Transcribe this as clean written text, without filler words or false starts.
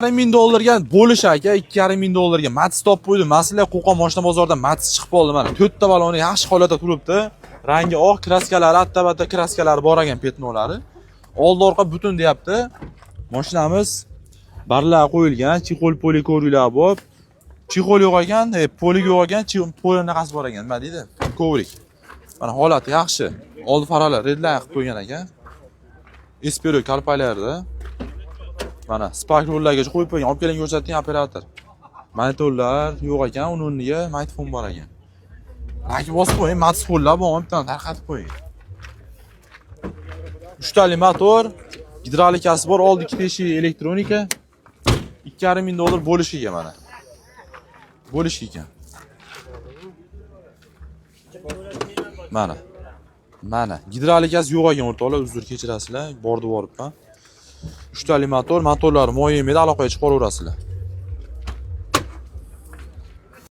$2,5 ming bo'lish aka, $2,5 ming. Mats top qo'ydim. Masala Qo'qon mashina bozoridan Mats chiqib qoldi mana. 4 ta baloni yaxshi holatda turibdi. Rangi oq, kraskalari, atta-batta kraskalari bor ekan, petnolari. Oldi orqa butun deyapti. Mashinamiz barlar qo'yilgan, chixol poli ko'ringlar bor. Chixol yo'q ekan, poli yo'q ekan, poli naqasi bor ekan, nima deydi? Kovrik. Mana holati yaxshi. Oldi faralar redlar qilib qo'ygan ekan. Espero kalpalarida. Mana spark rollarga qo'yib qo'ygan. Olib keling ko'rsating operator. Monitorlar yo'q ekan, uning o'rniga mikrofon bor ekan. Laki bosib qo'ying, matspollar bor, bittadan tarqatib qo'ying. 3 tali motor, gidrolikasi bor, oldi 2 teshik elektronika. $2,5 bo'lishi ekan mana. Bo'lishi ekan. Mana gidrolikasi yo'q ekan o'rtoqlar, uzr kechirasizlar, bordi boribman. 3 tali motor, motorlar moyemida aloqaga chiqaraverasizlar.